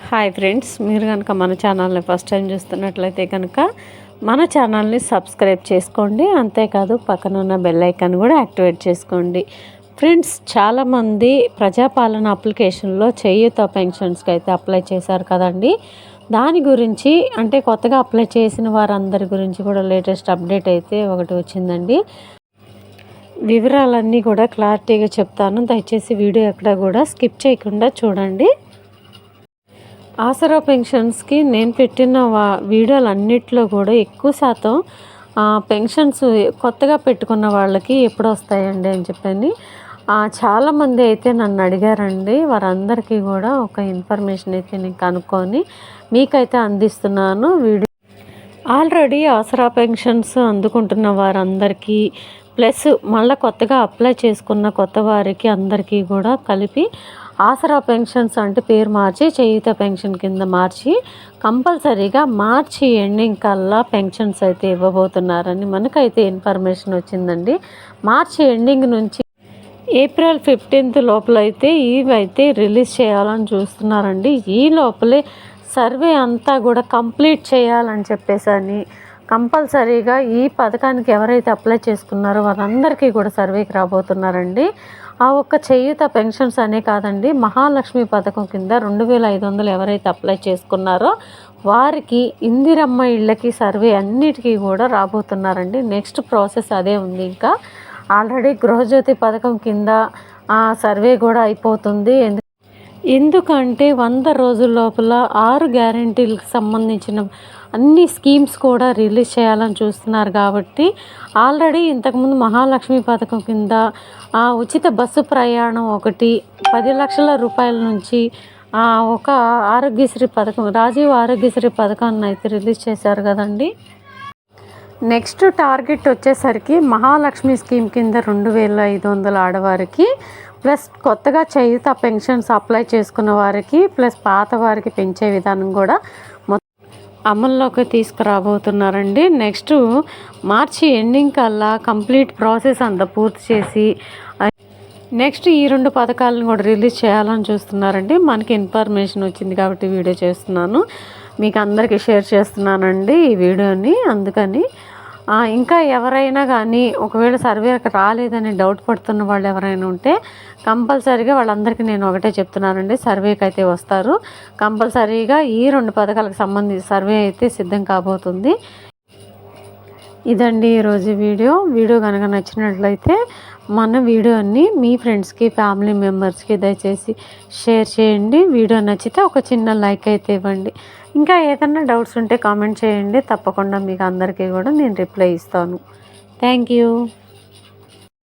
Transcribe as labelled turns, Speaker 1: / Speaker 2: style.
Speaker 1: Hi friends, మీరు కనుక మన ఛానల్ని ఫస్ట్ టైం చూస్తున్నట్లయితే కనుక మన ఛానల్ని సబ్స్క్రైబ్ చేసుకోండి. అంతేకాదు పక్కన ఉన్న బెల్ ఐకాన్ కూడా యాక్టివేట్ చేసుకోండి. ఫ్రెండ్స్, చాలామంది ప్రజాపాలన అప్లికేషన్లో చేయూత పెన్షన్స్కి అయితే అప్లై చేశారు కదండి. దాని గురించి అంటే కొత్తగా అప్లై చేసిన వారందరి గురించి కూడా లేటెస్ట్ అప్డేట్ అయితే ఒకటి వచ్చిందండి. వివరాలన్నీ కూడా క్లారిటీగా చెప్తాను. దయచేసి వీడియో ఎక్కడ కూడా స్కిప్ చేయకుండా చూడండి. ఆసరా పెన్షన్స్కి నేను పెట్టిన వీడియోలన్నిట్లో కూడా ఎక్కువ శాతం పెన్షన్స్ కొత్తగా పెట్టుకున్న వాళ్ళకి ఎప్పుడు వస్తాయండి అని చెప్పని చాలామంది అయితే నన్ను అడిగారండి. వారందరికీ కూడా ఒక ఇన్ఫర్మేషన్ అయితే నేను కనుక్కొని మీకైతే అందిస్తున్నాను. ఆల్రెడీ ఆసరా పెన్షన్స్ అందుకుంటున్న వారందరికీ ప్లస్ మళ్ళీ కొత్తగా అప్లై చేసుకున్న కొత్త వారికి అందరికీ కూడా కలిపి ఆసరా పెన్షన్స్ అంటే పేరు మార్చి చేయూత పెన్షన్ కింద మార్చి కంపల్సరీగా మార్చి ఎండింగ్ కల్లా పెన్షన్స్ అయితే ఇవ్వబోతున్నారని మనకైతే ఇన్ఫర్మేషన్ వచ్చిందండి. మార్చి ఎండింగ్ నుంచి ఏప్రిల్ 15 లోపలైతే ఇవైతే రిలీజ్ చేయాలని చూస్తున్నారండి. ఈ లోపలే సర్వే అంతా కూడా కంప్లీట్ చేయాలని చెప్పేసి కంపల్సరీగా ఈ పథకానికి ఎవరైతే అప్లై చేసుకున్నారో వారందరికీ కూడా సర్వేకి రాబోతున్నారండి. ఆ ఒక్క చేయూత పెన్షన్స్ అనే కాదండి, మహాలక్ష్మి పథకం కింద 2500 ఎవరైతే అప్లై చేసుకున్నారో వారికి ఇందిరమ్మ ఇళ్ళకి సర్వే అన్నిటికీ కూడా రాబోతున్నారండి. నెక్స్ట్ ప్రాసెస్ అదే ఉంది. ఇంకా ఆల్రెడీ గృహజ్యోతి పథకం కింద సర్వే కూడా అయిపోతుంది. ఎందుకంటే 100 రోజుల లోపల 6 గ్యారెంటీలకు సంబంధించిన అన్ని స్కీమ్స్ కూడా రిలీజ్ చేయాలని చూస్తున్నారు. కాబట్టి ఆల్రెడీ ఇంతకుముందు మహాలక్ష్మి పథకం కింద ఉచిత బస్సు ప్రయాణం ఒకటి 10 లక్షల రూపాయల నుంచి ఒక ఆరోగ్యశ్రీ పథకం, రాజీవ్ ఆరోగ్యశ్రీ పథకాన్ని అయితే రిలీజ్ చేశారు కదండి. నెక్స్ట్ టార్గెట్ వచ్చేసరికి మహాలక్ష్మి స్కీమ్ కింద 2500 ఆడవారికి ప్లస్ కొత్తగా చేయూత పెన్షన్స్ అప్లై చేసుకున్న వారికి ప్లస్ పాత వారికి పెంచే విధానం కూడా అమల్లోకి తీసుకురాబోతున్నారండి. నెక్స్ట్ మార్చి ఎండింగ్ కల్లా కంప్లీట్ ప్రాసెస్ అంతా పూర్తి చేసి నెక్స్ట్ ఈ 2 పథకాలను కూడా రిలీజ్ చేయాలని చూస్తున్నారండి. మనకి ఇన్ఫర్మేషన్ వచ్చింది కాబట్టి వీడియో చేస్తున్నాను, మీకు అందరికీ షేర్ చేస్తున్నానండి ఈ వీడియోని. అందుకని ఇంకా ఎవరైనా కానీ ఒకవేళ సర్వేకి రాలేదని డౌట్ పడుతున్న వాళ్ళు ఎవరైనా ఉంటే కంపల్సరీగా వాళ్ళందరికీ నేను ఒకటే చెప్తున్నానండి, సర్వేకి అయితే వస్తారు. కంపల్సరీగా ఈ 2 పథకాలకు సంబంధించి సర్వే అయితే సిద్ధం కాబోతుంది. ఇదండి ఈరోజు వీడియో కనుక నచ్చినట్లయితే మన వీడియోని మీ ఫ్రెండ్స్కి ఫ్యామిలీ మెంబర్స్కి దయచేసి షేర్ చేయండి. వీడియో నచ్చితే ఒక చిన్న లైక్ అయితే ఇవ్వండి. ఇంకా ఏదైనా డౌట్స్ ఉంటే కామెంట్ చేయండి, తప్పకుండా మీకు అందరికీ కూడా నేను రిప్లై ఇస్తాను. Thank you.